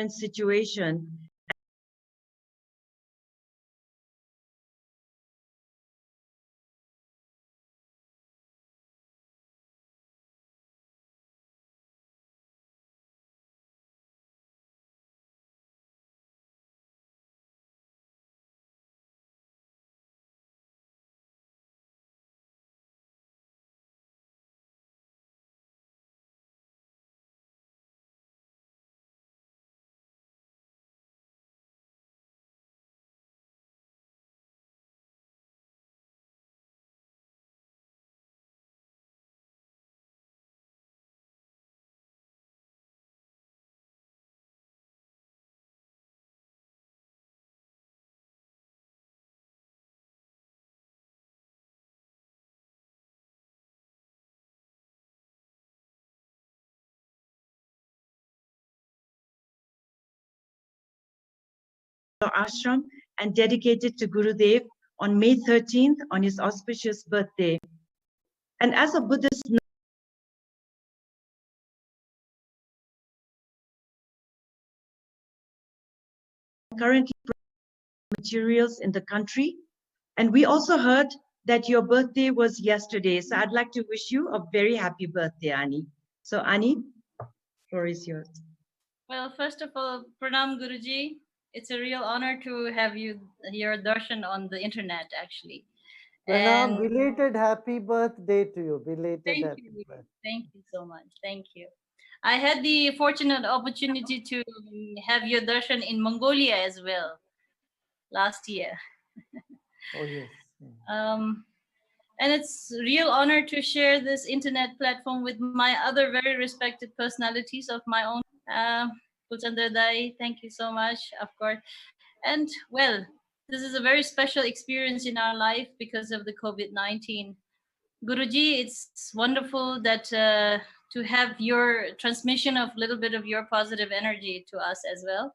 situation. Ashram and dedicated to Gurudev on May 13th on his auspicious birthday. And as a Buddhist, currently materials in the country. And we also heard that your birthday was yesterday. So I'd like to wish you a very happy birthday, Ani. So Ani, floor is yours. Well, first of all, Pranam Guruji. It's a real honor to have your darshan on the internet, actually. Pranam, belated happy birthday to you. Belated happy birthday. Thank you so much. Thank you. I had the fortunate opportunity to have your darshan in Mongolia as well last year. Oh, yes. And it's a real honor to share this internet platform with my other very respected personalities of my own. Pulchandra Dai, thank you so much, of course. And well, this is a very special experience in our life because of the COVID-19. Guruji, it's wonderful that to have your transmission of a little bit of your positive energy to us as well.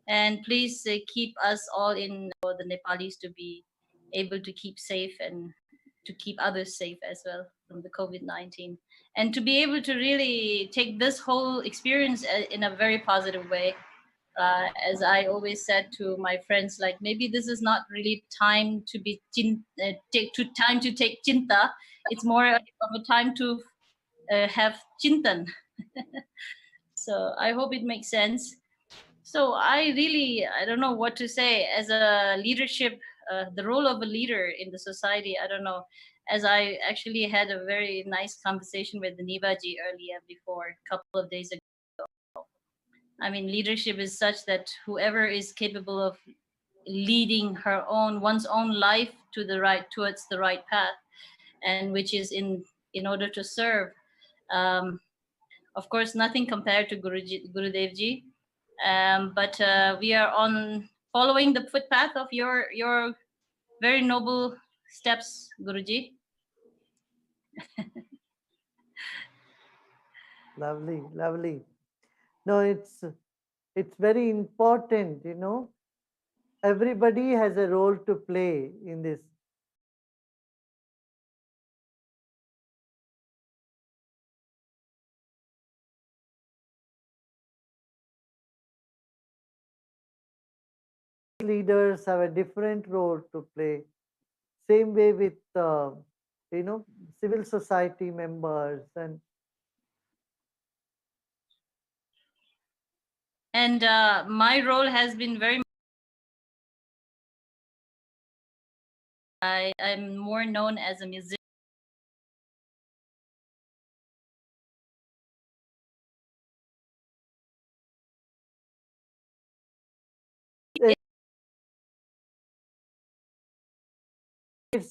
And please keep us all in the Nepalis to be able to keep safe and to keep others safe as well from the COVID-19. And to be able to really take this whole experience in a very positive way. As I always said to my friends, like maybe this is not really time to be time to take chinta. It's more of a time to have chintan. So I hope it makes sense. So I don't know what to say as a leadership, the role of a leader in the society. I don't know, as I actually had a very nice conversation with the Nivaji earlier before a couple of days ago. I mean, leadership is such that whoever is capable of leading one's own life towards the right path, and which is in order to serve. Of course, nothing compared to Gurudev Ji, but we are on following the footpath of your very noble steps, Guruji. Lovely, lovely. No, it's very important, Everybody has a role to play in this. Leaders have a different role to play. Same way with, civil society members And my role has been very. I'm more known as a musician. it's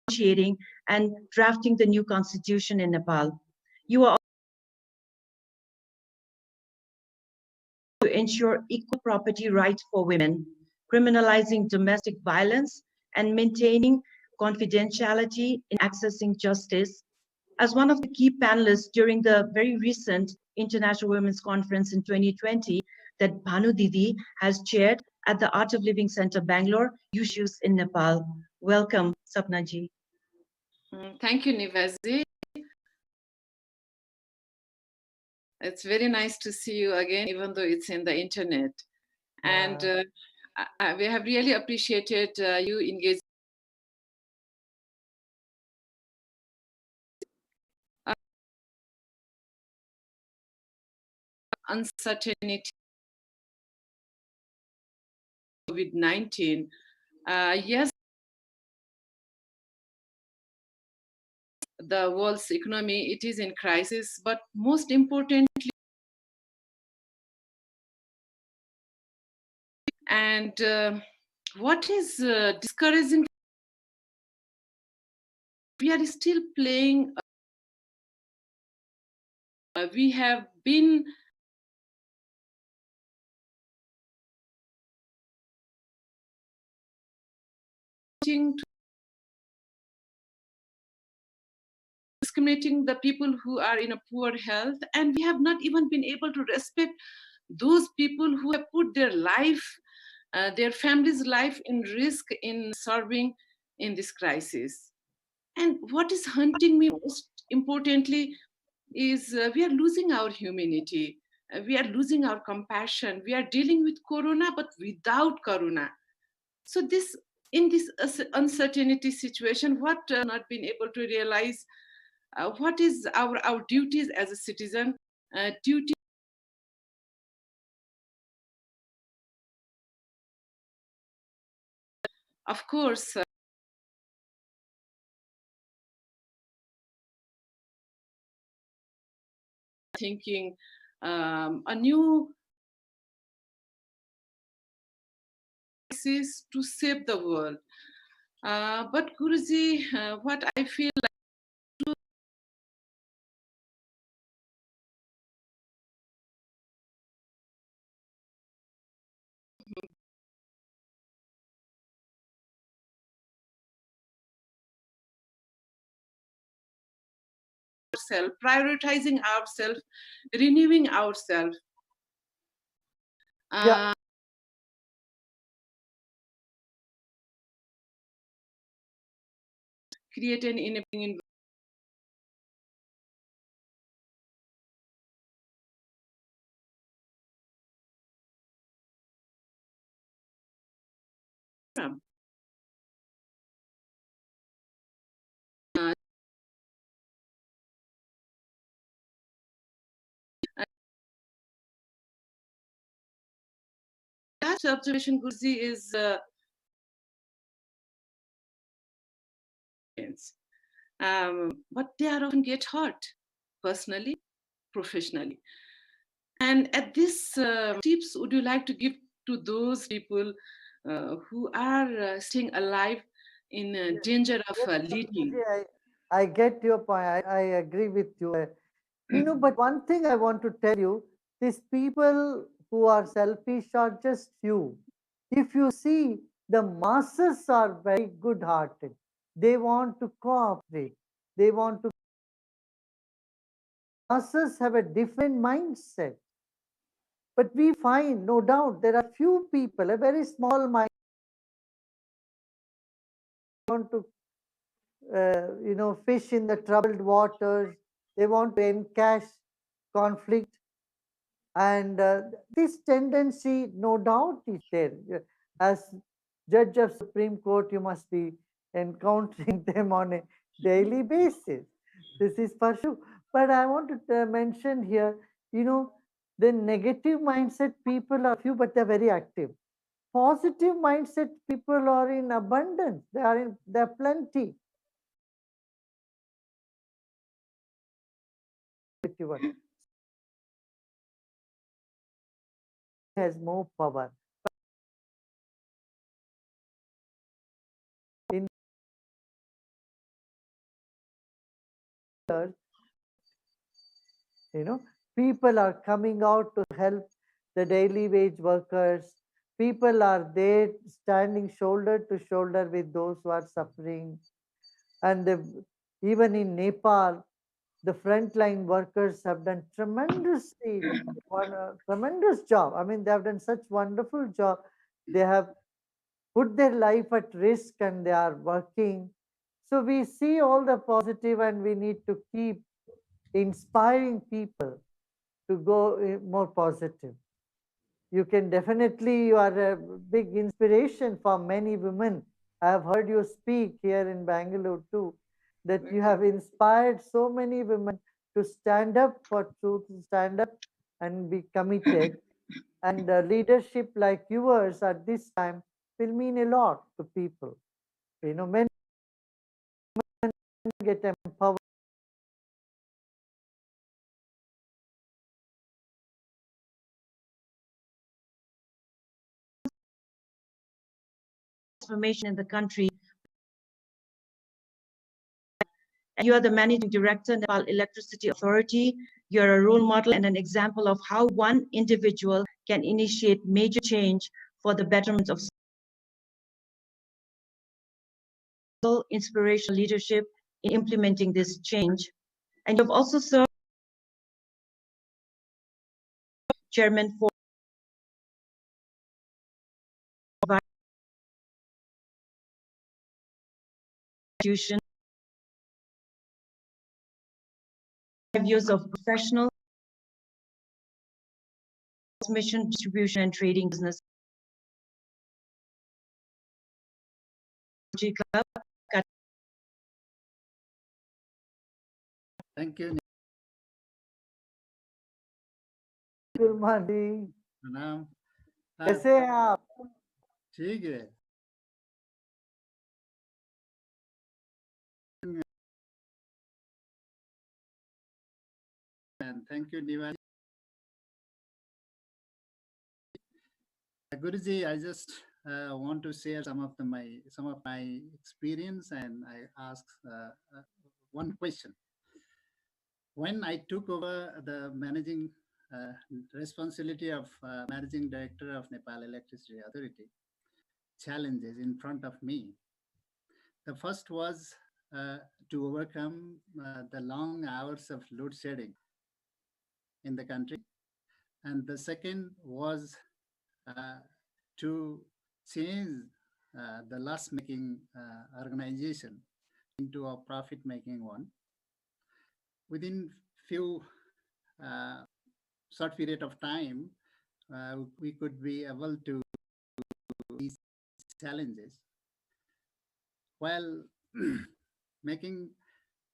negotiating and drafting the new constitution in Nepal. You are to ensure equal property rights for women, criminalizing domestic violence, and maintaining confidentiality in accessing justice. As one of the key panelists during the very recent International Women's Conference in 2020 that Bhanu Didi has chaired at the Art of Living Center, Bangalore, issues in Nepal. Welcome, Sapnaji. Thank you, Nivazi. It's very nice to see you again, even though it's in the internet. And we have really appreciated you engaging. Uncertainty, COVID-19. Yes, the world's economy, it is in crisis, but most importantly, and what is discouraging, we are still playing, we have been discriminating the people who are in a poor health, and we have not even been able to respect those people who have put their life, their family's life in risk in serving in this crisis. And what is haunting me most importantly is we are losing our humanity. We are losing our compassion. We are dealing with corona, but without corona. So this, in this uncertainty situation, what not been able to realize what is our duties as a citizen, duty. Of course, thinking a new crisis to save the world. But Guruji, what I feel like ourselves, prioritizing ourselves, renewing ourselves. Create an enabling environment. That observation, Guruji, is but they are often get hurt personally, professionally. And at this tips would you like to give to those people who are staying alive in danger of leading? I get your point. I agree with you. But one thing I want to tell you, these people who are selfish are just few. If you see, the masses are very good-hearted. They want to cooperate. They want to. Masses have a different mindset. But we find, no doubt, there are few people, a very small mind, want to, fish in the troubled waters. They want to encash conflict. And this tendency, no doubt, is there. As judge of Supreme Court, you must be encountering them on a daily basis. This is for sure. But I want to mention here, the negative mindset people are few, but they're very active. Positive mindset people are in abundance. There are plenty. Has more power. In people are coming out to help the daily wage workers. People are there standing shoulder to shoulder with those who are suffering. And even in Nepal, the frontline workers have done tremendous job. I mean, they have done such wonderful job. They have put their life at risk and they are working. So we see all the positive, and we need to keep inspiring people to go more positive. You can definitely, you are a big inspiration for many women. I have heard you speak here in Bangalore too, that you have inspired so many women to stand up for truth, stand up and be committed. And leadership like yours at this time will mean a lot to people. You know, men get empowered. Transformation in the country. You are the managing director, Nepal Electricity Authority. You're a role model and an example of how one individual can initiate major change for the betterment of inspirational leadership in implementing this change. And you've also served chairman for institution, 5 years of professional transmission, distribution, and trading business. Club. Thank you. गुलमान जी, प्रणाम। कैसे हैं आप? ठीक है। And thank you, Diwali. Guruji, I just want to share some of my experience, and I ask one question. When I took over the managing responsibility of managing director of Nepal Electricity Authority, challenges in front of me. The first was to overcome the long hours of load shedding in the country. And the second was to change the loss-making organization into a profit-making one. Within few short period of time, we could be able to these challenges. While making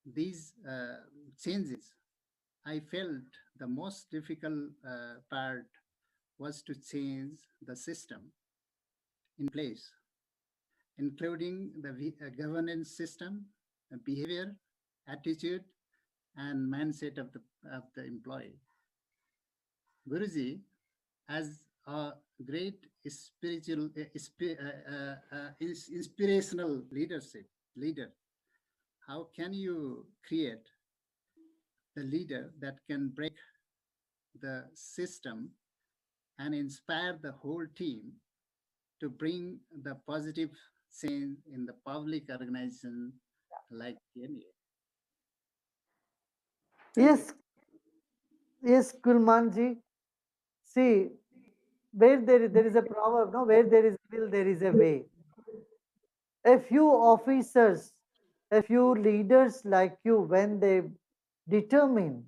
these changes, I felt the most difficult part was to change the system in place, including the governance system, behavior, attitude, and mindset of the employee. Guruji, as a great inspirational leader, how can you create the leader that can break the system and inspire the whole team to bring the positive change in the public organization like KNA? Yes, yes, Gulman ji. See, where there is a proverb, no, where there is will, there is a way. A few officers, a few leaders like you, when they determine,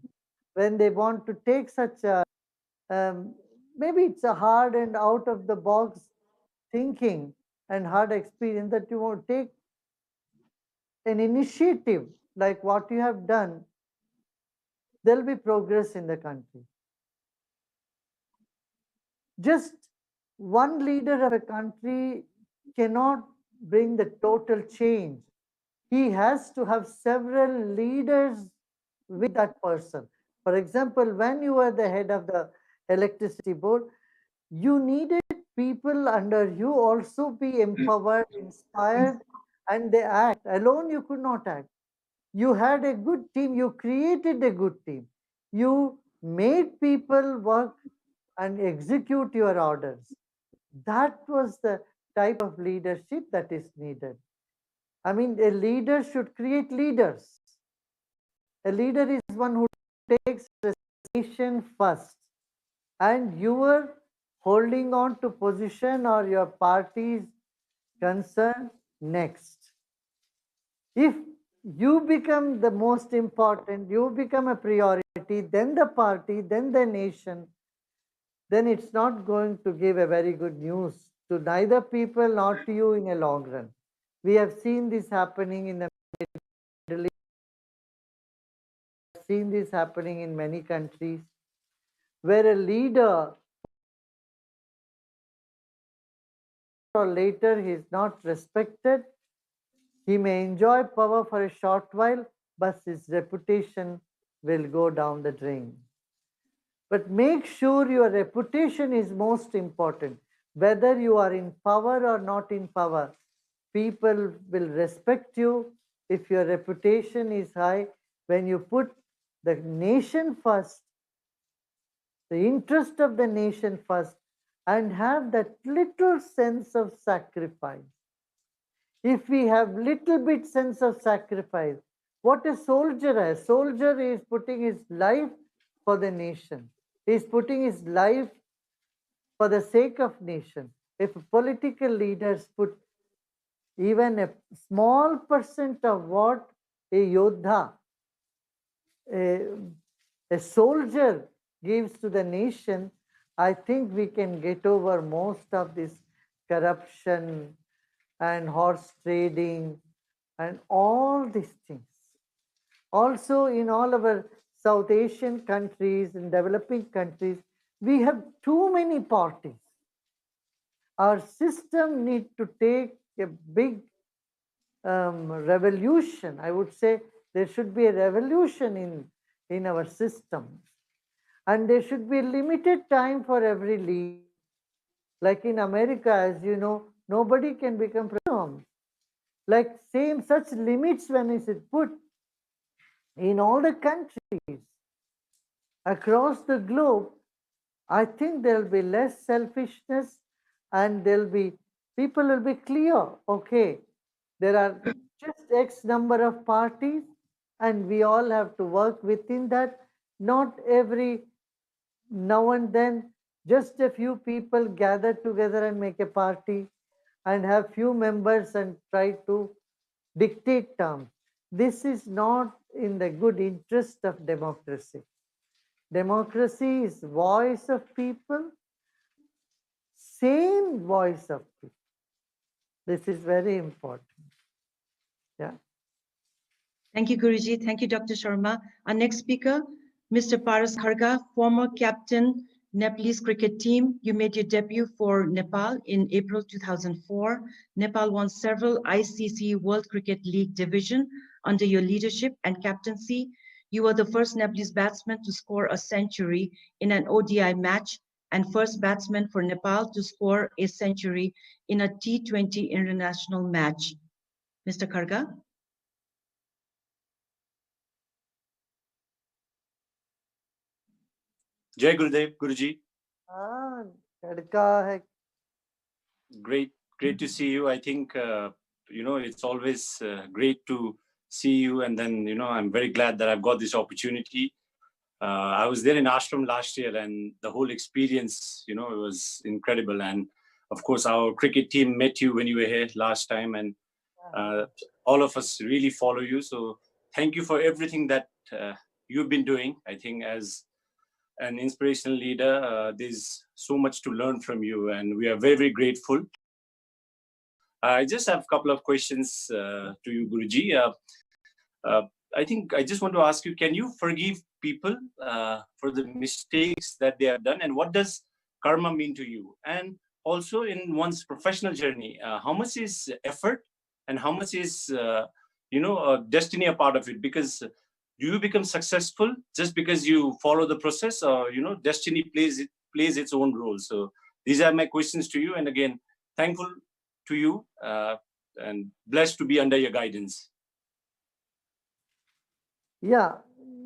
when they want to take such a, maybe it's a hard and out of the box thinking and hard experience, that you want to take an initiative like what you have done, there'll be progress in the country. Just one leader of a country cannot bring the total change. He has to have several leaders with that person. For example, when you were the head of the electricity board, you needed people under you also be empowered, inspired, and they act. Alone, you could not act. You had a good team, you created a good team. You made people work and execute your orders. That was the type of leadership that is needed. I mean, a leader should create leaders. A leader is one who takes nation first, and you are holding on to position or your party's concern next. If you become the most important, you become a priority, then the party, then the nation, then it's not going to give a very good news to neither people nor to you in a long run. We have seen this happening in the Middle East, seen this happening in many countries, where a leader or later he is not respected. He may enjoy power for a short while, but his reputation will go down the drain. But make sure your reputation is most important. Whether you are in power or not in power, people will respect you if your reputation is high. When you put the nation first, the interest of the nation first, and have that little sense of sacrifice. If we have little bit sense of sacrifice, what a soldier has. Soldier is putting his life for the nation. He is putting his life for the sake of nation. If political leaders put even a small percent of what a yodha, a, a soldier gives to the nation, I think we can get over most of this corruption and horse trading and all these things. Also, in all our South Asian countries and developing countries, we have too many parties. Our system needs to take a big revolution. I would say there should be a revolution in our systems. And there should be limited time for every leader. Like in America, as you know, nobody can become president. Like same such limits when is it put in all the countries across the globe, I think there will be less selfishness and there'll be people will be clear. Okay, there are just X number of parties and we all have to work within that. Not every now and then just a few people gather together and make a party and have few members and try to dictate terms. This is not in the good interest of democracy. Democracy is voice of people, same voice of people. This is very important. Yeah. Thank you, Guruji. Thank you, Dr. Sharma. Our next speaker, Mr. Paras Kharga, former captain, Nepalese cricket team. You made your debut for Nepal in April 2004. Nepal won several ICC World Cricket League division under your leadership and captaincy. You were the first Nepalese batsman to score a century in an ODI match and first batsman for Nepal to score a century in a T20 international match. Mr. Kharga? Jai Gurudev, Guruji. Ah, Kadka hai. Great to see you. I think, it's always great to see you. And then, I'm very glad that I've got this opportunity. I was there in Ashram last year and the whole experience, it was incredible. And of course, our cricket team met you when you were here last time and all of us really follow you. So thank you for everything that you've been doing. I think as an inspirational leader, there's so much to learn from you and we are very, very grateful. I just have a couple of questions to you, Guruji. I think I just want to ask you, can you forgive people for the mistakes that they have done? And what does karma mean to you? And also in one's professional journey, how much is effort and how much is, destiny a part of it? Because do you become successful just because you follow the process or, destiny plays its own role? So these are my questions to you. And again, thankful to you and blessed to be under your guidance. Yeah,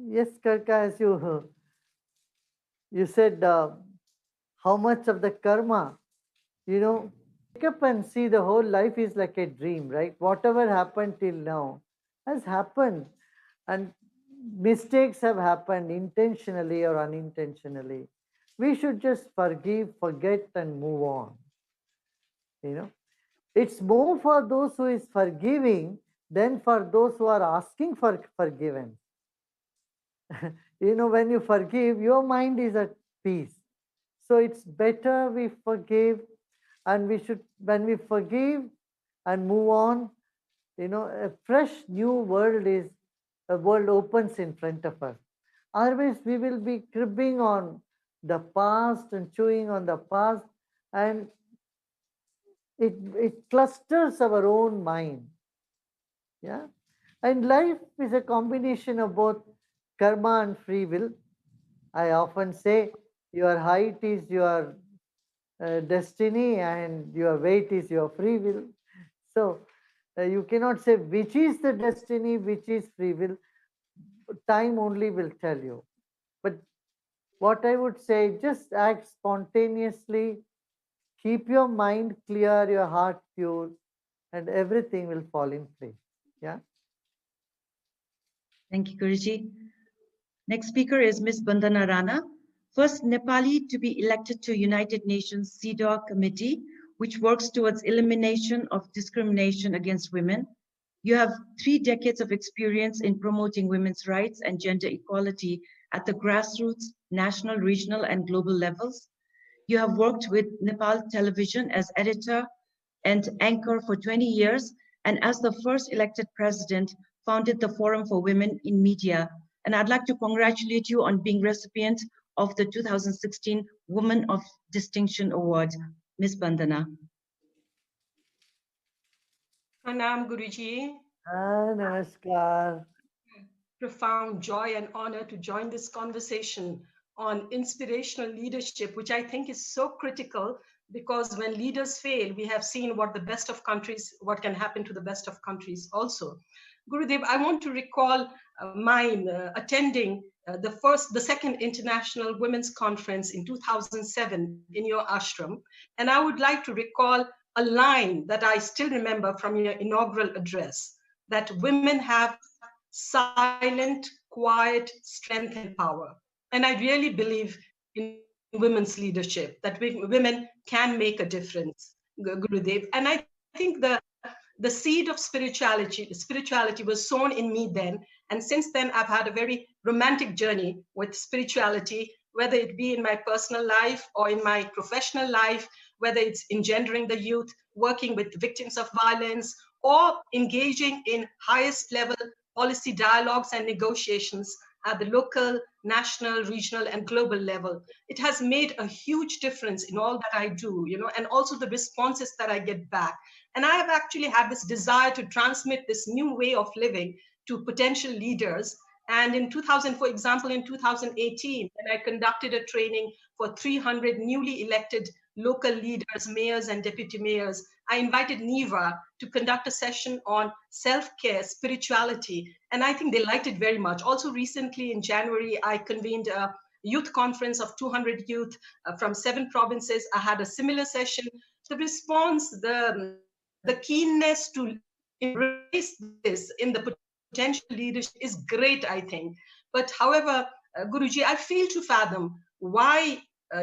yes, Karka, as you said, how much of the karma, wake up and see the whole life is like a dream, right? Whatever happened till now has happened, and mistakes have happened intentionally or unintentionally. We should just forgive, forget, and move on. You know, it's more for those who is forgiving than for those who are asking for forgiveness. When you forgive, your mind is at peace. So it's better we forgive, and we should, when we forgive and move on, a fresh new world is a world opens in front of us. Otherwise, we will be cribbing on the past and chewing on the past, and it clusters our own mind. Yeah. And life is a combination of both karma and free will. I often say your height is your destiny and your weight is your free will. So you cannot say which is the destiny, which is free will. Time only will tell you. But what I would say, just act spontaneously, keep your mind clear, your heart pure, and everything will fall in place. Yeah. Thank you, Guruji. Next speaker is Ms. Bandana Rana, first Nepali to be elected to United Nations CEDAW committee, which works towards elimination of discrimination against women. You have 3 decades of experience in promoting women's rights and gender equality at the grassroots, national, regional, and global levels. You have worked with Nepal Television as editor and anchor for 20 years, and as the first elected president, founded the Forum for Women in Media. And I'd like to congratulate you on being recipient of the 2016 Woman of Distinction Award, Ms. Bandana. Pranam Guruji. Namaskar. Profound joy and honor to join this conversation on inspirational leadership, which I think is so critical because when leaders fail, we have seen what the best of countries, what can happen to the best of countries also. Gurudev, I want to recall mine attending the second International Women's Conference in 2007 in your ashram. And I would like to recall a line that I still remember from your inaugural address, that women have silent, quiet strength and power. And I really believe in women's leadership, that women can make a difference, Gurudev. And I think the seed of spirituality was sown in me then. And since then, I've had a very romantic journey with spirituality, whether it be in my personal life or in my professional life, whether it's engendering the youth, working with victims of violence, or engaging in highest level policy dialogues and negotiations at the local, national, regional, and global level. It has made a huge difference in all that I do, and also the responses that I get back. And I have actually had this desire to transmit this new way of living to potential leaders. And in 2000, for example, in 2018, when I conducted a training for 300 newly elected local leaders, mayors, and deputy mayors, I invited NEVA to conduct a session on self-care, spirituality, and I think they liked it very much. Also, recently in January, I convened a youth conference of 200 youth from 7 provinces. I had a similar session. The response, the keenness to embrace this in the potential leadership is great, I think. But however, Guruji, I fail to fathom why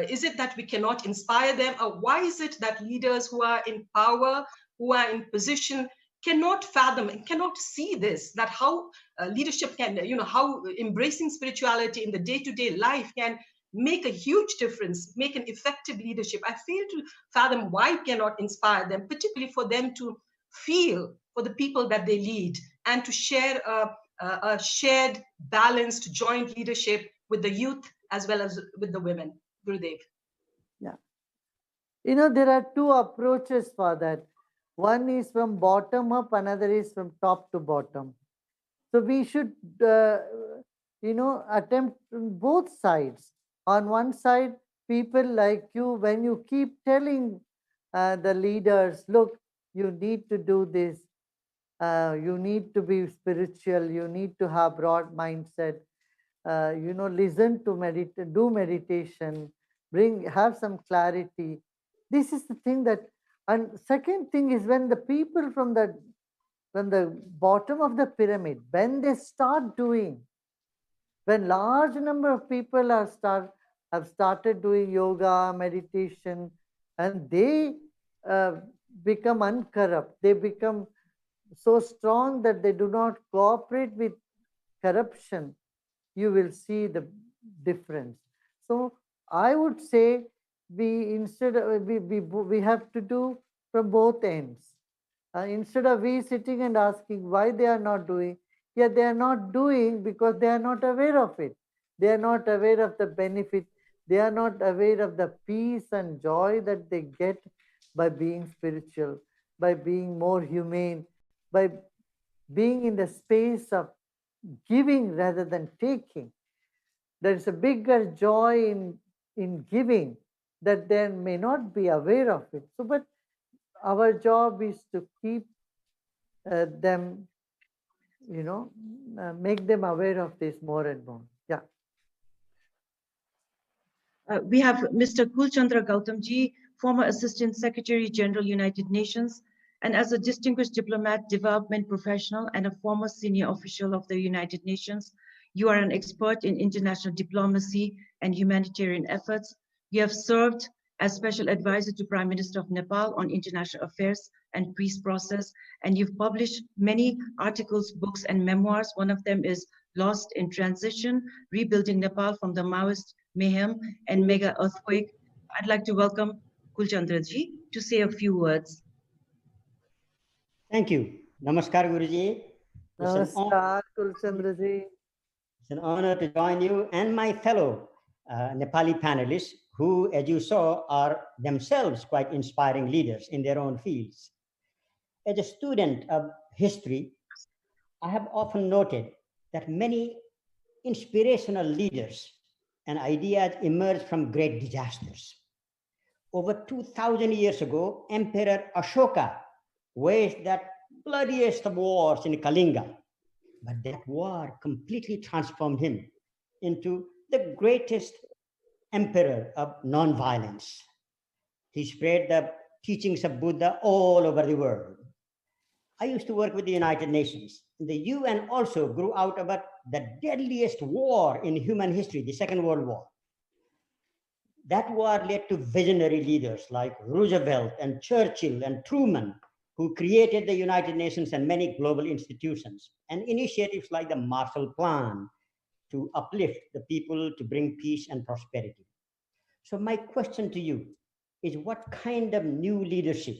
is it that we cannot inspire them, or why is it that leaders who are in power, who are in position, cannot fathom and cannot see this, that how leadership can, how embracing spirituality in the day-to-day life can make a huge difference, make an effective leadership. I fail to fathom why cannot inspire them, particularly for them to feel for the people that they lead and to share a shared, balanced, joint leadership with the youth as well as with the women. Gurudev. Yeah. There are 2 approaches for that. One is from bottom up, another is from top to bottom. So we should, attempt both sides. On one side, people like you, when you keep telling the leaders, look, you need to do this, you need to be spiritual, you need to have broad mindset, listen to meditate, do meditation, have some clarity. This is the thing that, and second thing is when the people from the bottom of the pyramid, when they start doing, when large number of people have started doing yoga, meditation, and they uh, become uncorrupt, they become so strong that they do not cooperate with corruption, you will see the difference. So I would say we have to do from both ends. Instead of we sitting and asking why they are not doing, yeah, they are not doing because they are not aware of it. They are not aware of the benefit. They are not aware of the peace and joy that they get by being spiritual, by being more humane, by being in the space of giving rather than taking. There is a bigger joy in giving that they may not be aware of it. So, but our job is to keep them, make them aware of this more and more. Yeah. We have Mr. Kulchandra Gautamji, former Assistant Secretary General, United Nations, and as a distinguished diplomat, development professional, and a former senior official of the United Nations, you are an expert in international diplomacy and humanitarian efforts. You have served as special advisor to Prime Minister of Nepal on international affairs and peace process, and you've published many articles, books, and memoirs. One of them is Lost in Transition, Rebuilding Nepal from the Maoist Mayhem and Mega Earthquake. I'd like to welcome Kulchandraji to say a few words. Thank you. Namaskar, Guruji. Namaskar, Kulchandraji. It's an honor to join you and my fellow Nepali panelists who, as you saw, are themselves quite inspiring leaders in their own fields. As a student of history, I have often noted that many inspirational leaders and ideas emerge from great disasters. Over 2,000 years ago, Emperor Ashoka waged that bloodiest of wars in Kalinga. But that war completely transformed him into the greatest emperor of nonviolence. He spread the teachings of Buddha all over the world. I used to work with the United Nations. The UN also grew out of the deadliest war in human history, the Second World War. That war led to visionary leaders like Roosevelt and Churchill and Truman, who created the United Nations and many global institutions, and initiatives like the Marshall Plan to uplift the people to bring peace and prosperity. So my question to you is, what kind of new leadership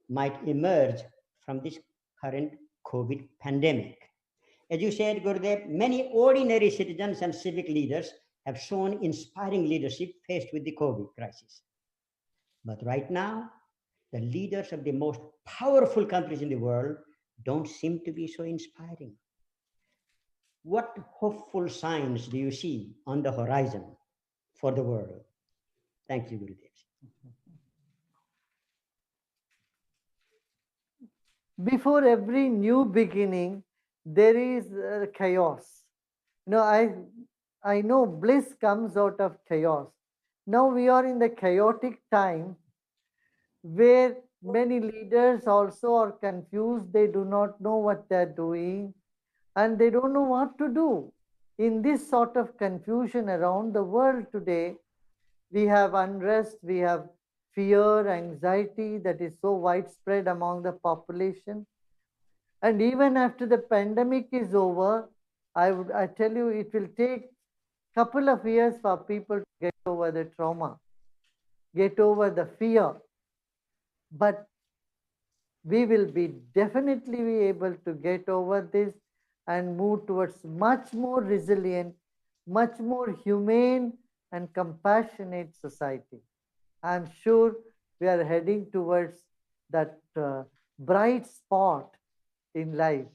might emerge from this current COVID pandemic? As you said, Gurudev, many ordinary citizens and civic leaders have shown inspiring leadership faced with the COVID crisis. But right now, the leaders of the most powerful countries in the world don't seem to be so inspiring. What hopeful signs do you see on the horizon for the world? Thank you, Gurudev. Before every new beginning, there is chaos. I know bliss comes out of chaos. Now we are in the chaotic time where many leaders also are confused. They do not know what they're doing and they don't know what to do. In this sort of confusion around the world today, we have unrest, we have fear, anxiety that is so widespread among the population. And even after the pandemic is over, I tell you, it will take couple of years for people to get over the trauma, get over the fear. But we will be definitely be able to get over this and move towards much more resilient, much more humane and compassionate society. I'm sure we are heading towards that bright spot in life.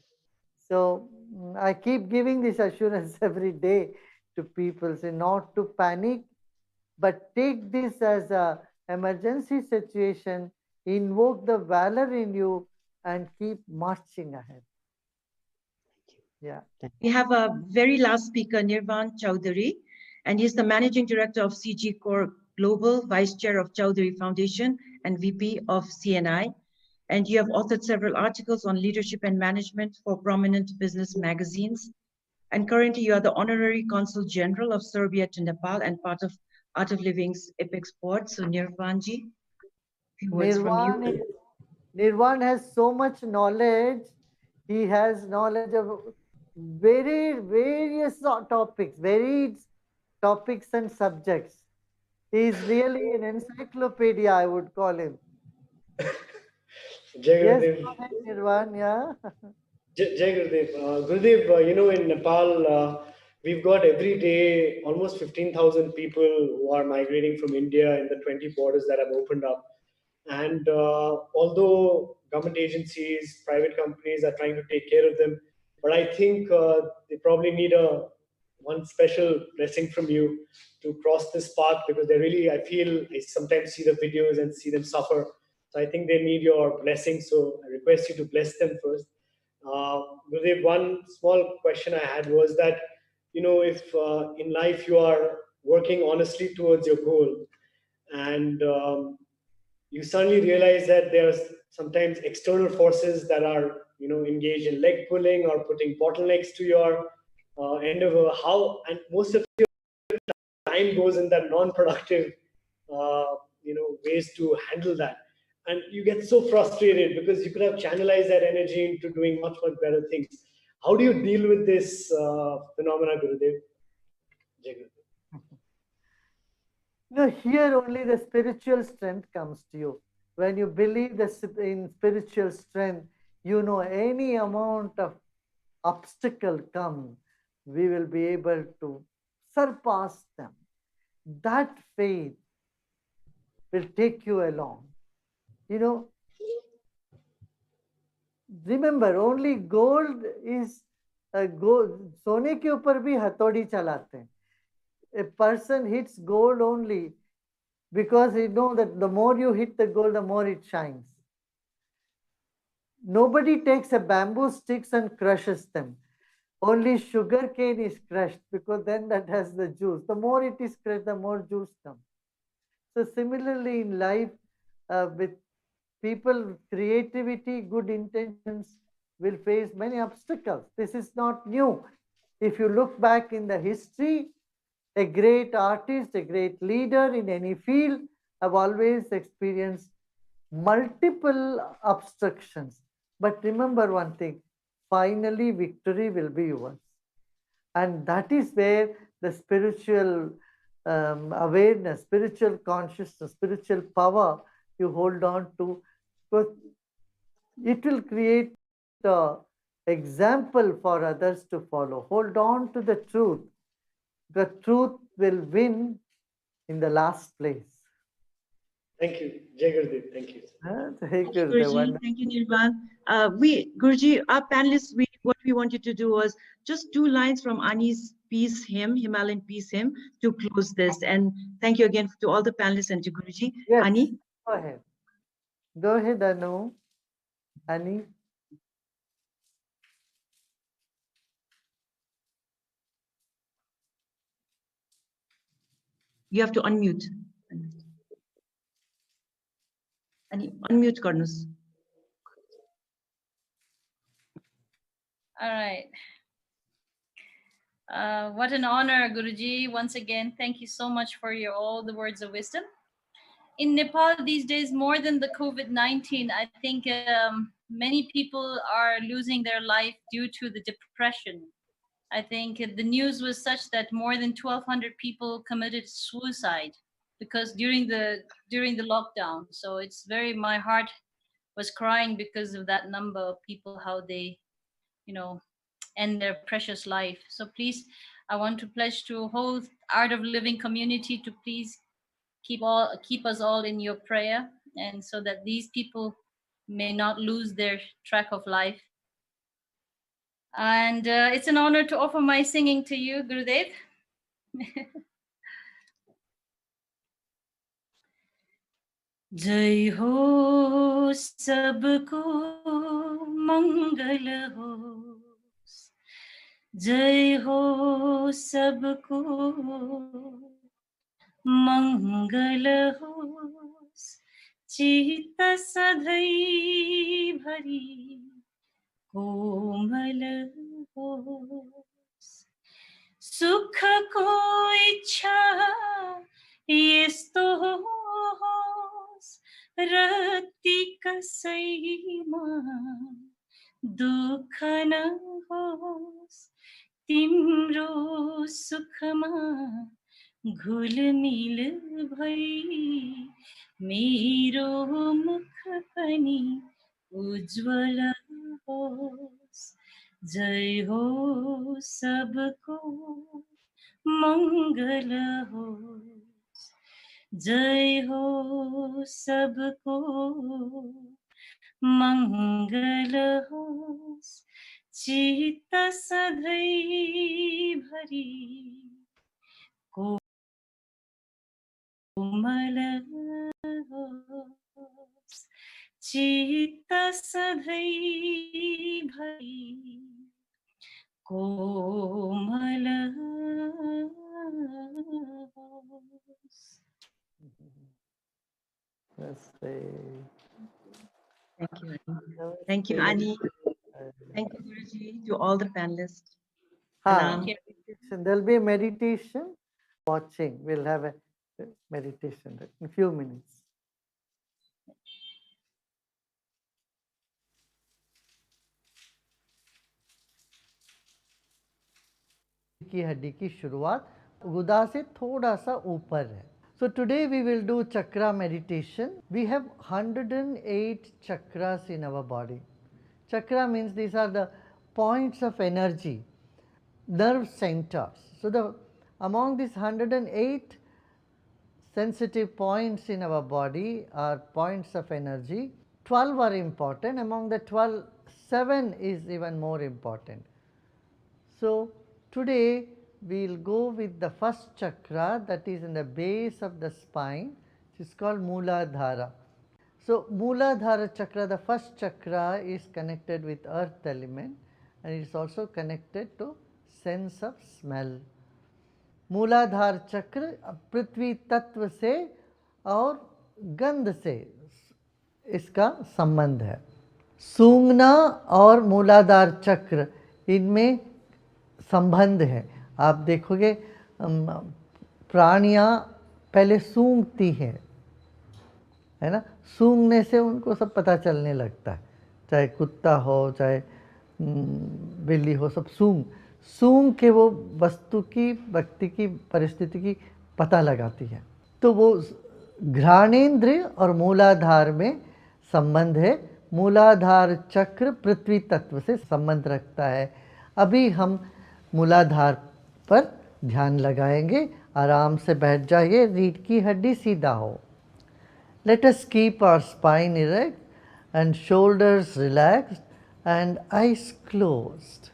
So I keep giving this assurance every day to people, say not to panic, but take this as a emergency situation, invoke the valor in you and keep marching ahead. Yeah. We have a very last speaker, Nirvan Chowdhury, and he's the Managing Director of CG Core Global, Vice Chair of Chowdhury Foundation, and VP of CNI. And you have authored several articles on leadership and management for prominent business magazines. And currently you are the Honorary Consul General of Serbia to Nepal and part of Art of Living's Apex Board. So Nirvanji, few words from you. Nirvan has so much knowledge. He has knowledge of various topics, varied topics and subjects. He is really an encyclopedia, I would call him. Jai Yes, Gurudev. go ahead, Nirvan, yeah. Jai Gurudev. Gurudev, in Nepal, we've got every day almost 15,000 people who are migrating from India in the 20 borders that have opened up. And although government agencies, private companies are trying to take care of them, but I think they probably need one special blessing from you to cross this path, because they really, I sometimes see the videos and see them suffer. So I think they need your blessing. So I request you to bless them first. Gurudev, one small question I had was that, if in life you are working honestly towards your goal, and you suddenly realize that there's sometimes external forces that are, engaged in leg pulling or putting bottlenecks to your endeavor, how, and most of your time goes in that non-productive, ways to handle that. And you get so frustrated because you could have channelized that energy into doing much, much better things. How do you deal with this phenomena, Gurudev? Jai Gurudev. No, here only the spiritual strength comes to you. When you believe in spiritual strength, any amount of obstacle come, we will be able to surpass them. That faith will take you along. Remember, only gold is gold. सोने के ऊपर भी हथौड़ी चलाते हैं. A person hits gold only because he knows that the more you hit the gold, the more it shines. Nobody takes a bamboo sticks and crushes them. Only sugar cane is crushed, because then that has the juice. The more it is crushed, the more juice comes. So similarly in life, with people, creativity, good intentions will face many obstacles. This is not new. If you look back in the history, a great artist, a great leader in any field have always experienced multiple obstructions. But remember one thing, finally victory will be yours. And that is where the spiritual awareness, spiritual consciousness, spiritual power you hold on to, because it will create an example for others to follow. Hold on to the truth. The truth will win in the last place. Thank you. Jai Gurudev. Thank you. Thank you, Guruji. Thank you, Nirvan. Guruji, our panelists, what we wanted to do was just 2 lines from Ani's peace hymn, Himalayan peace hymn, to close this. And thank you again to all the panelists and to Guruji. Yes, Ani? go ahead. Go ahead, Anu. Ani. You have to unmute. Ani, unmute Karnus. All right. What an honor, Guruji. Once again, thank you so much for all the words of wisdom. In Nepal these days, more than the COVID-19, I think many people are losing their life due to the depression. I think the news was such that more than 1,200 people committed suicide because during the lockdown. So it's my heart was crying because of that number of people, how they, end their precious life. So please, I want to pledge to whole Art of Living community to please keep us all in your prayer, and so that these people may not lose their track of life. And it's an honor to offer my singing to you, Gurudev. जय हो सबको मंगल हो, जय हो सबको मंगल होस चित्त सधै भरी कोमल होस सुख को इच्छा यस्तो होस रति कसैमा दुःख न होस् तिम्रो सुखमा घुलमिल भई मेरो मुख पनि उज्वल होस् जय हो सबको मंगल होस् जय हो सबको मंगल होस् चित्त सधैँ भरी कोमल होस् चित्त सधैँ भरी कोमल होस्। Thank you, Ani. Thank you, Ani. Thank you, Guruji, to all the panelists. Thank you. There'll be a meditation watching. We'll have a meditation in a few minutes. की हड्डी की शुरुआत गुदा से थोड़ा सा ऊपर है. So today we will do chakra meditation. We have 108 chakras in our body. Chakra means these are the points of energy, nerve centers. So among these 108 sensitive points in our body are points of energy. 12 are important. Among the 12, 7 is even more important. So today we will go with the first chakra, that is in the base of the spine. It is called Mooladhara. So Mooladhara chakra, the first chakra, is connected with earth element, and it is also connected to sense of smell. मूलाधार चक्र पृथ्वी तत्व से और गंध से इसका संबंध है. सूंघना और मूलाधार चक्र, इनमें संबंध है. आप देखोगे प्राणियां पहले सूंघती हैं, है ना. सूंघने से उनको सब पता चलने लगता है, चाहे कुत्ता हो चाहे बिल्ली हो, सब सूंघ के वो वस्तु की, व्यक्ति की, परिस्थिति की पता लगाती है. तो वो घ्राणेंद्रिय और मूलाधार में संबंध है. मूलाधार चक्र पृथ्वी तत्व से संबंध रखता है. अभी हम मूलाधार पर ध्यान लगाएंगे. आराम से बैठ जाइए, रीढ़ की हड्डी सीधा हो. Let us keep our spine erect and shoulders relaxed and eyes closed.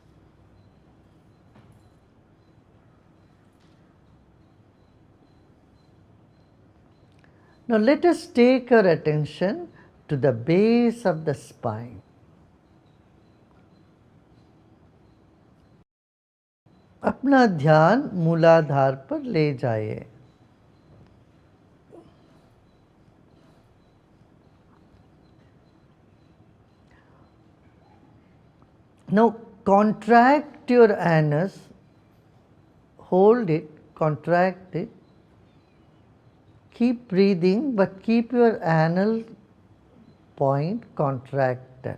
Now let us take our attention to the base of the spine. अपना ध्यान मूलाधार पर ले जाइए. Now contract your anus, hold it, contract it. Keep breathing, but keep your anal point contracted.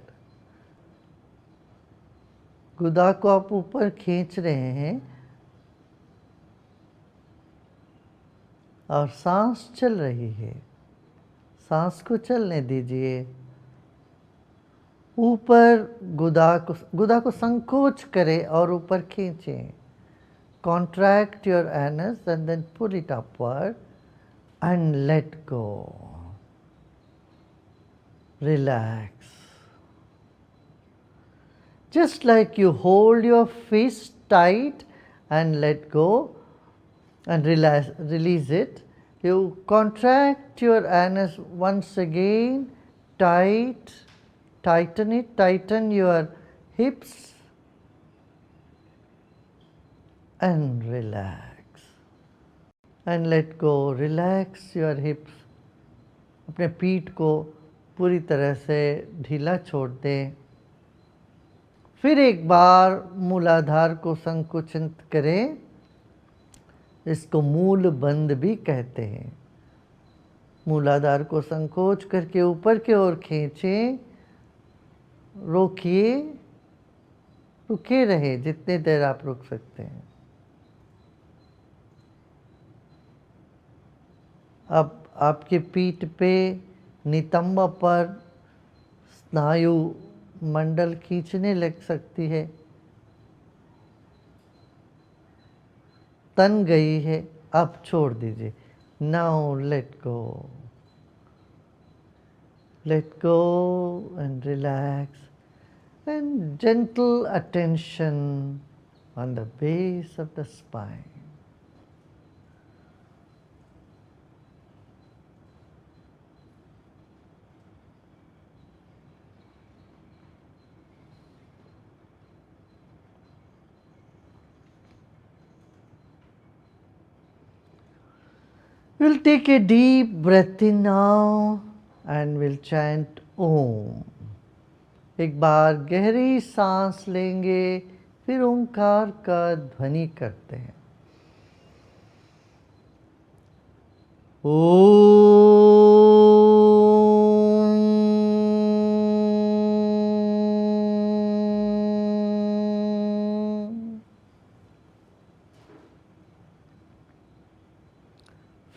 गुदा को आप ऊपर खींच रहे हैं और सांस चल रही है. सांस को चलने दीजिए. ऊपर गुदा को संकोच करें और ऊपर खींचें. Contract your anus and then pull it upward and let go. Relax. Just like you hold your fist tight and let go and release it, you contract your anus once again, tighten it, tighten your hips and relax. and let go. Relax your hips. अपने पीठ को पूरी तरह से ढीला छोड़ दें. फिर एक बार मूलाधार को संकुचित करें. इसको मूल बंद भी कहते हैं. मूलाधार को संकोच करके ऊपर की ओर खींचें. रोकिए. रुके रहे जितने देर आप रुक सकते हैं. अब आपके पीठ पे नितंब पर स्नायु मंडल खींचने लग सकती है. तन गई है, अब छोड़ दीजिए. Now let go. Let go and relax, and gentle attention on the base of the spine. We'll take a deep breath in now and we'll chant Om. एक बार गहरी सांस लेंगे, फिर ओंकार का ध्वनि करते हैं. Om.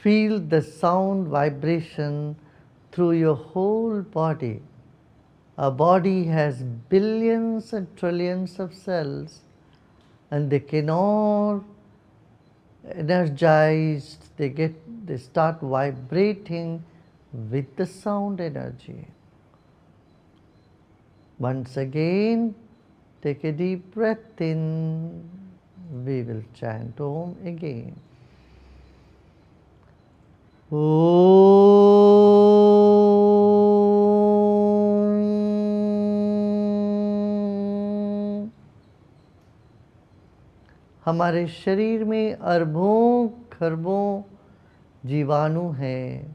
Feel the sound vibration through your whole body. Our body has billions and trillions of cells, and they can all energized, they start vibrating with the sound energy. Once again, take a deep breath in. We will chant Om again. Om. हमारे शरीर में अरबों खरबों जीवाणु हैं.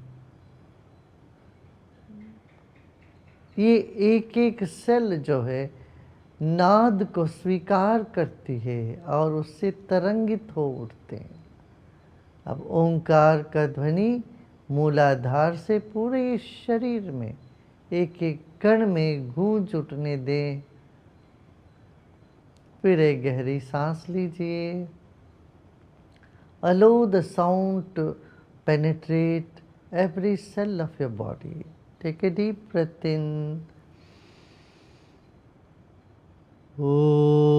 ये एक एक सेल जो है नाद को स्वीकार करती है और उससे तरंगित हो उठते हैं. अब ओंकार का ध्वनि मूलाधार से पूरे शरीर में एक एक कण में गूंज उठने दें. फिर एक गहरी सांस लीजिए. Allow the sound to penetrate every cell of your body. Take a deep breath in. Om.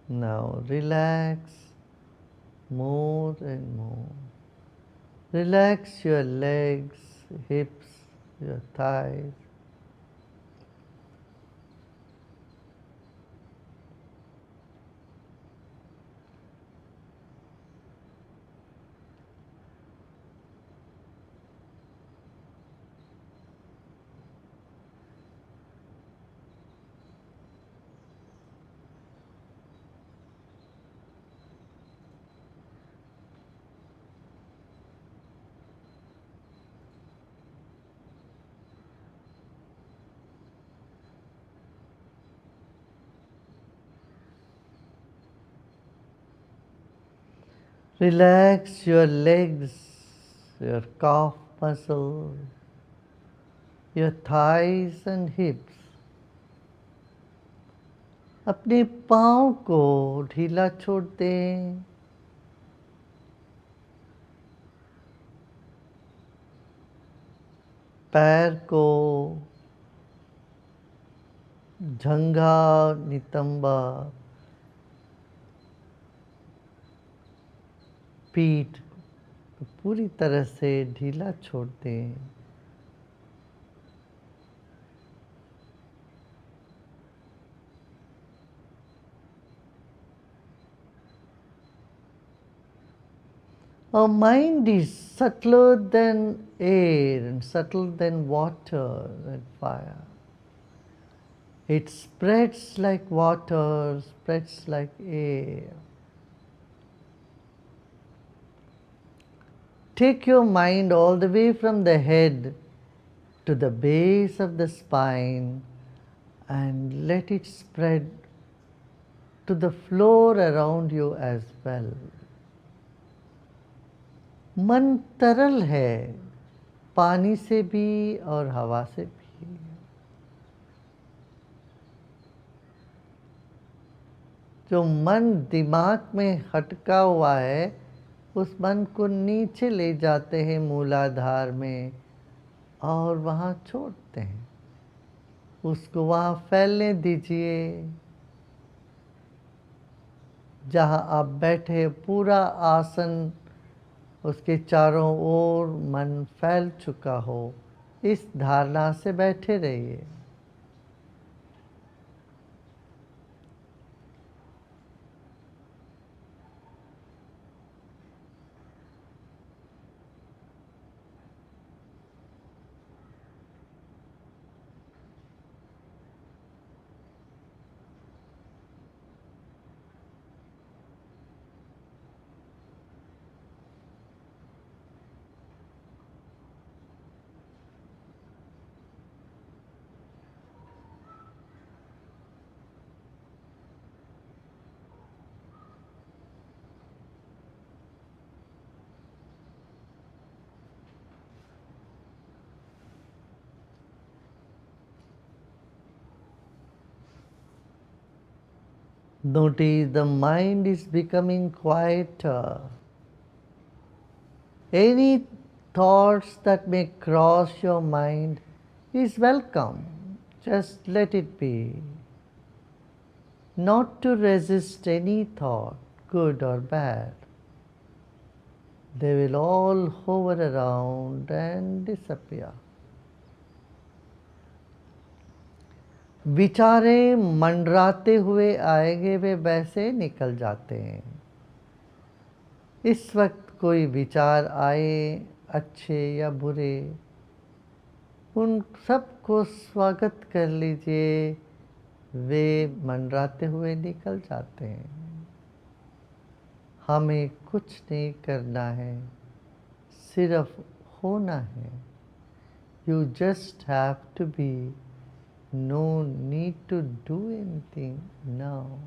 Now relax more and more. Relax your legs, hips, your thighs. Relax your legs, your calf muscles, your thighs and hips. अपने पाँव को ढीला छोड़ दें. पैर को झंगा नितंबा, पीठ पूरी तरह से ढीला छोड़ दें. Our mind is subtler than air and subtler than water and fire. It spreads like water, spreads like air. Take your mind all the way from the head to the base of the spine and let it spread to the floor around you as well. मन तरल है, पानी से भी और हवा से भी. जो मन दिमाग में हटका हुआ है, उस मन को नीचे ले जाते हैं मूलाधार में और वहाँ छोड़ते हैं. उसको वहाँ फैलने दीजिए. जहाँ आप बैठे पूरा आसन, उसके चारों ओर मन फैल चुका हो, इस धारणा से बैठे रहिए. Notice the mind is becoming quieter. Any thoughts that may cross your mind is welcome. Just let it be. Not to resist any thought, good or bad. They will all hover around and disappear. विचारे मंडराते हुए आएंगे, वे वैसे निकल जाते हैं. इस वक्त कोई विचार आए, अच्छे या बुरे, उन सबको स्वागत कर लीजिए. वे मंडराते हुए निकल जाते हैं. हमें कुछ नहीं करना है, सिर्फ होना है. You just have to be. No need to do anything now.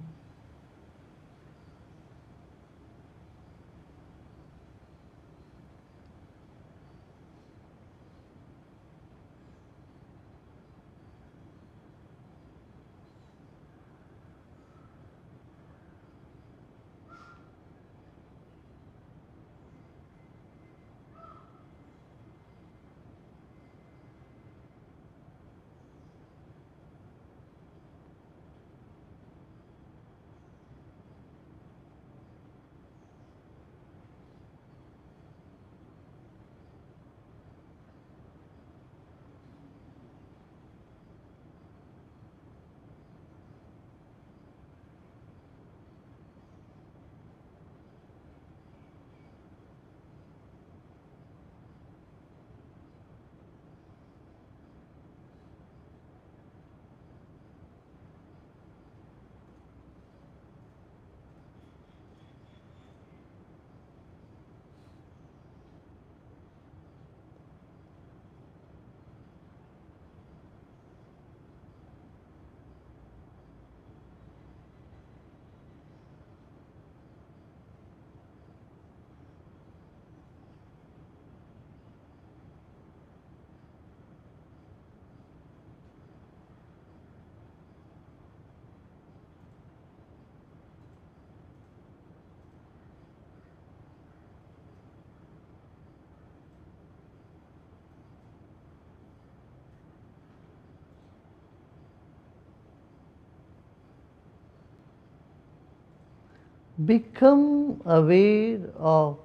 Become aware of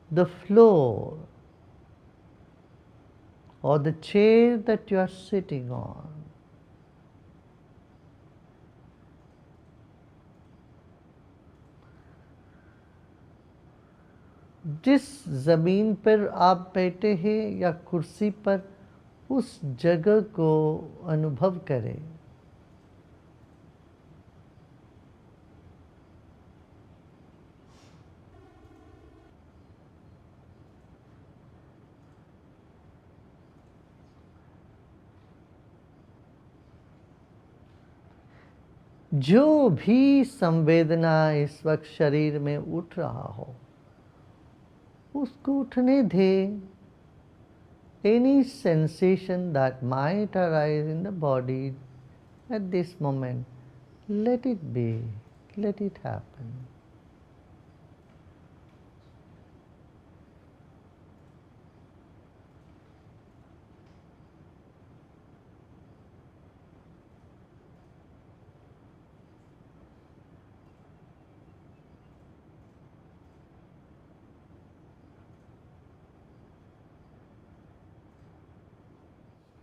the floor or the chair that you are sitting on. जिस ज़मीन पर आप बैठे हैं या कुर्सी पर, उस जगह को अनुभव करें। जो भी संवेदना इस वक्त शरीर में उठ रहा हो, उसको उठने दें। Any sensation that might arise in the body at this moment, let it be, let it happen.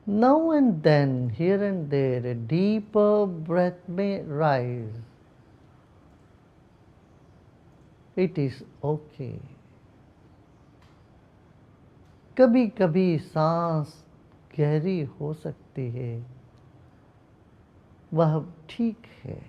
Now and then, here and there, a deeper breath may rise. It is okay. कभी कभी सांस गहरी हो सकती है, वह ठीक है।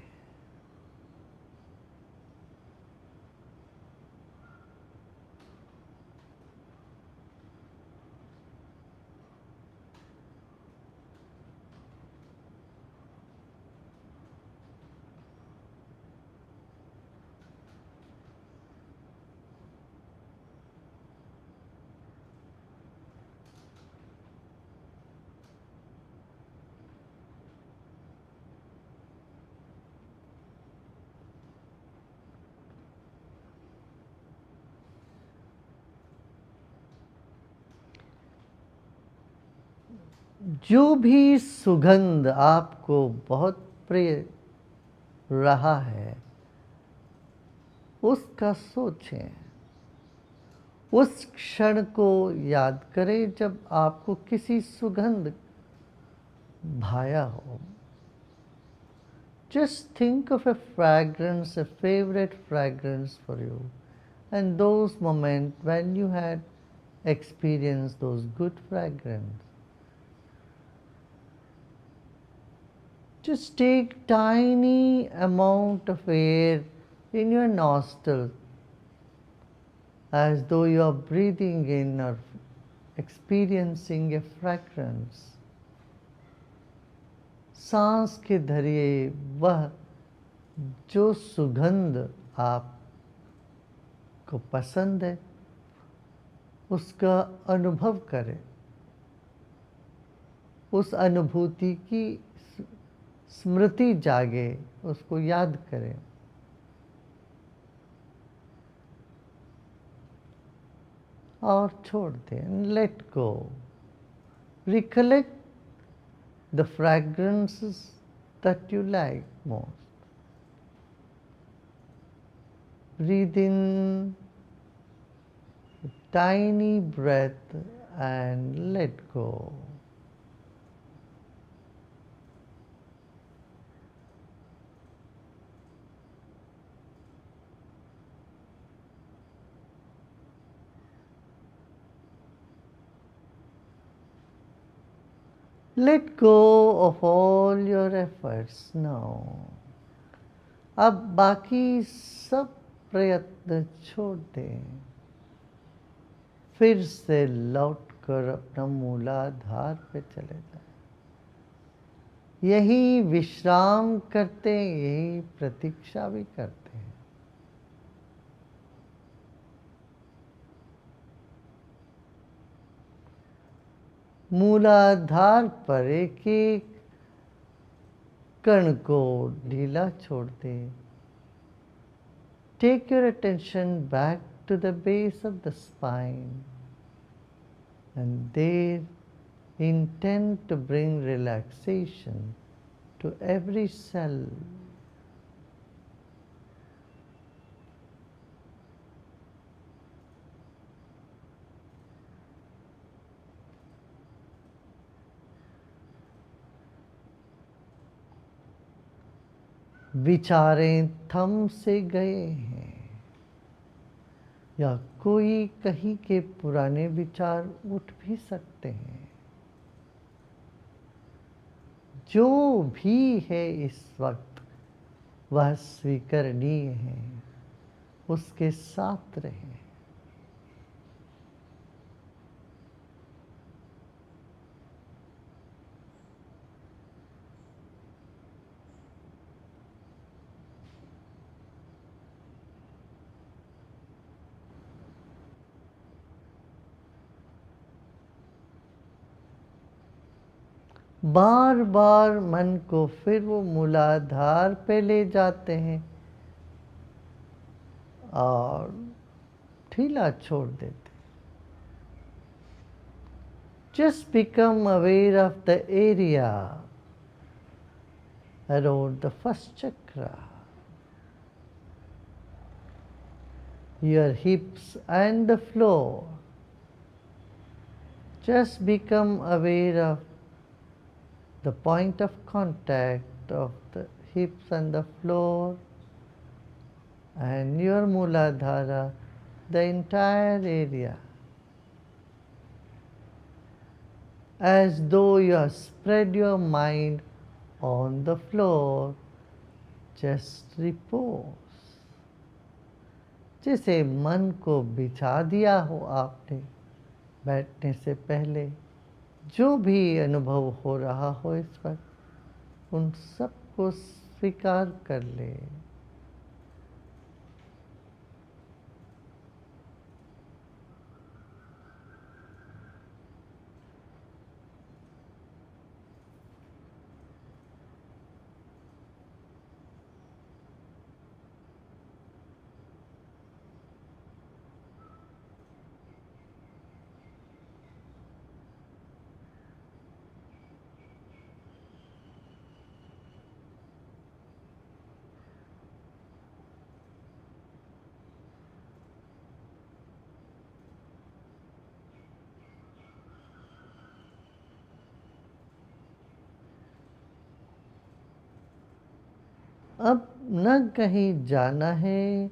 जो भी सुगंध आपको बहुत प्रिय रहा है, उसका सोचें। उस क्षण को याद करें जब आपको किसी सुगंध भाया हो। Just think of a fragrance, a favorite fragrance for you, and those moments when you had experienced those good fragrance. Just take tiny amount of air in your nostrils as though you are breathing in or experiencing a fragrance. सांस के धरिए वह जो सुगंध आपको पसंद है, उसका अनुभव करें। उस अनुभूति की स्मृति जागे, उसको याद करें। और छोड़ दें, let go. Recollect the fragrances that you like most. Breathe in a tiny breath and let go. Let go of all your efforts now. अब बाकी सब प्रयत्न छोड़ दें। फिर से लौट कर अपना मूलाधार पे चले जाएं। यही विश्राम करते, यही प्रतीक्षा भी करते हैं। मूलाधार पर एक एक कण को ढीला छोड़ दें। Take your attention back to the base of the spine and there intend to bring relaxation to every cell. विचारें थम से गए हैं। या कोई कहीं के पुराने विचार उठ भी सकते हैं। जो भी है इस वक्त वह स्वीकरणीय है, उसके साथ रहें। बार बार मन को फिर वो मूलाधार पे ले जाते हैं और ढीला छोड़ देते। Just become aware of the area around the first chakra, your hips and the floor. Just become aware of the point of contact of the hips and the floor and your Muladhara, the entire area. As though you have spread your mind on the floor, just repose. जैसे मन को बिछा दिया हो आपने बैठने से पहले, जो भी अनुभव हो रहा हो इस वक्त, उन सबको स्वीकार कर ले। अब न कहीं जाना है,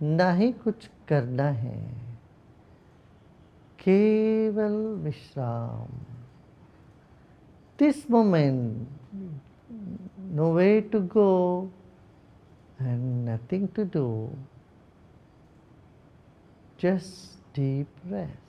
ना ही कुछ करना है, केवल विश्राम। This moment, nowhere to go and nothing to do, just deep rest.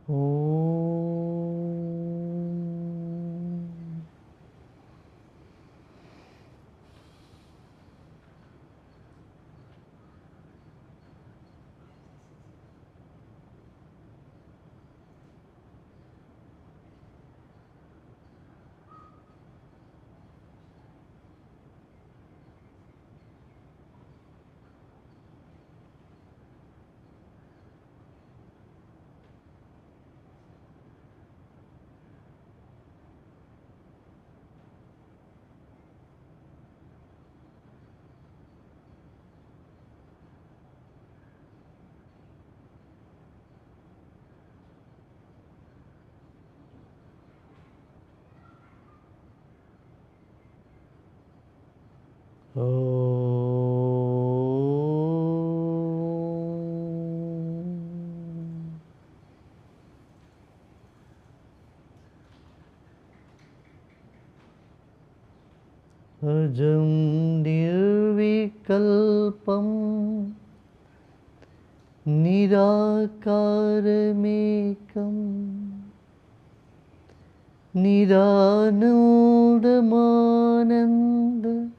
Om. Om. Ajam nirvikalpam nirakaramekam niranandamananda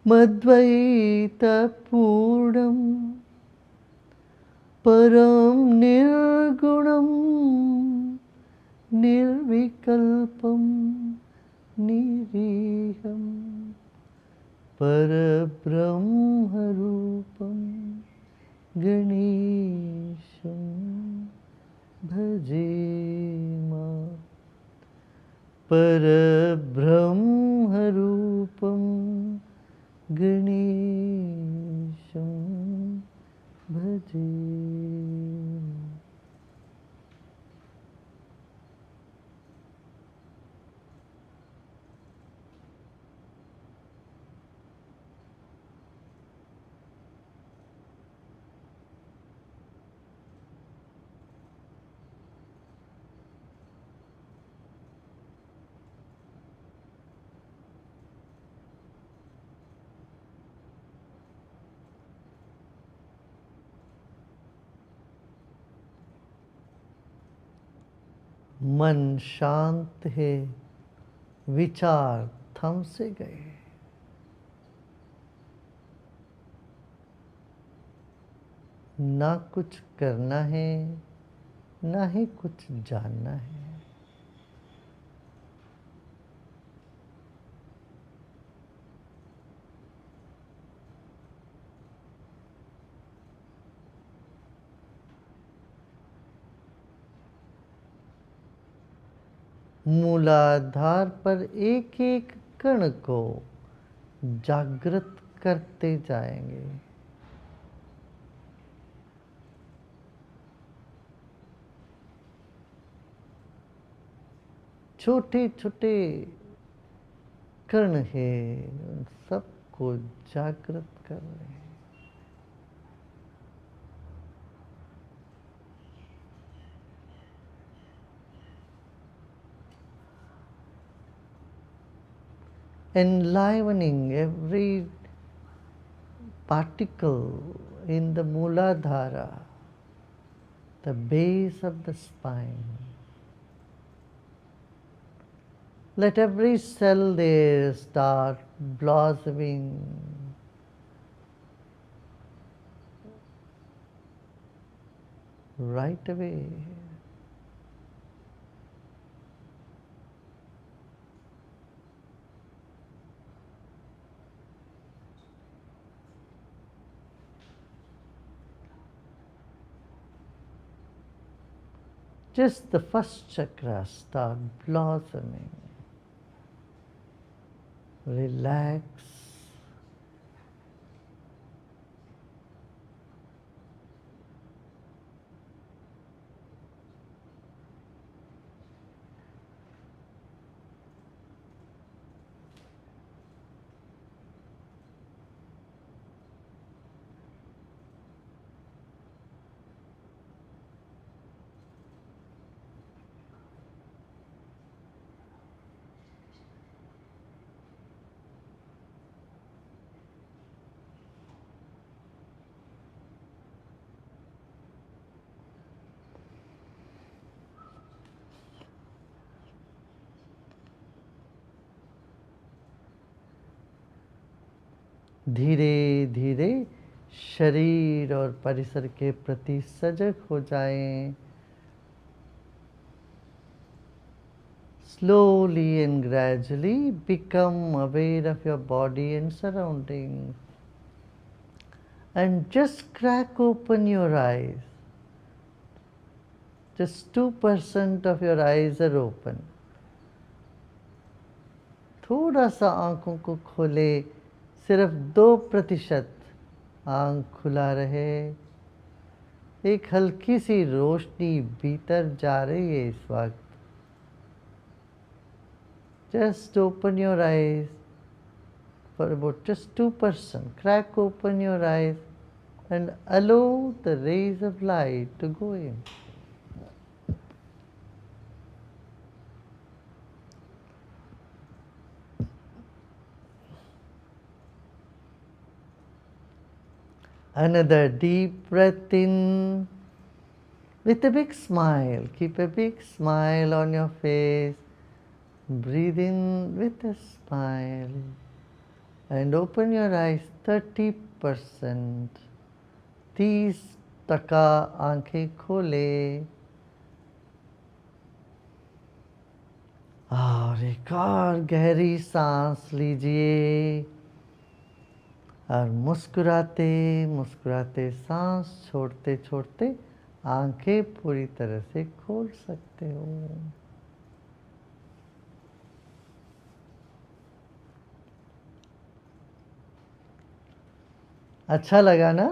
madvaitapurnam param nirgunam nirvikalpam निरीहं परब्रह्मरूपं गणेशं भजेम परब्रह्मरूपं गणेशं भजेम. मन शांत है, विचार थम से गए. ना कुछ करना है, ना ही कुछ जानना है. मूलाधार पर एक एक कण को जागृत करते जाएंगे. छोटे छोटे कण है, उन सबको जागृत कर रहे हैं. Enlivening every particle in the Muladhara, the base of the spine. Let every cell there start blossoming. Right away. Just the first chakra start blossoming. Relax. धीरे धीरे शरीर और परिसर के प्रति सजग हो जाएं. Slowly and gradually become aware of your body and surroundings. And just crack open your eyes. Just 2% of your eyes are open. थोड़ा सा आंखों को खोले, सिर्फ 2% आंख खुला रहे. एक हल्की सी रोशनी भीतर जा रही है इस वक्त. Just open your eyes for about just 2%. Crack open your eyes and allow the rays of light to go in. Another deep breath in with a big smile. Keep a big smile on your face. Breathe in with a smile. And open your eyes 30%. 30% आंखें खोले. और एक और गहरी सांस लीजिए और मुस्कुराते मुस्कुराते सांस छोड़ते छोड़ते आंखें पूरी तरह से खोल सकते हो। अच्छा लगा ना?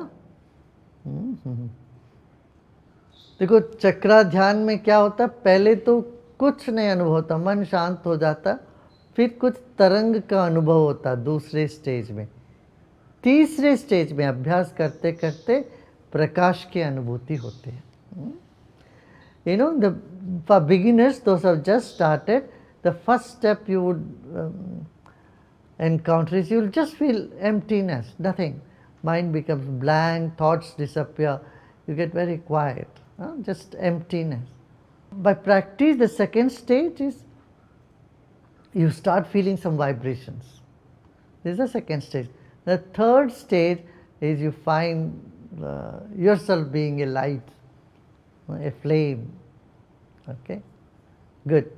देखो चक्रा ध्यान में क्या होता है, पहले तो कुछ नहीं अनुभव होता, मन शांत हो जाता, फिर कुछ तरंग का अनुभव होता दूसरे स्टेज में, तीसरे स्टेज में अभ्यास करते करते प्रकाश की अनुभूति होती है। You know, for beginners, those who have just started, the first step you would encounter is you will just feel emptiness, nothing. Mind becomes blank, thoughts disappear, you get very quiet, just emptiness. By practice, the second stage is you start feeling some vibrations. This is the second stage. The third stage is you find yourself being a light, a flame. Okay, good.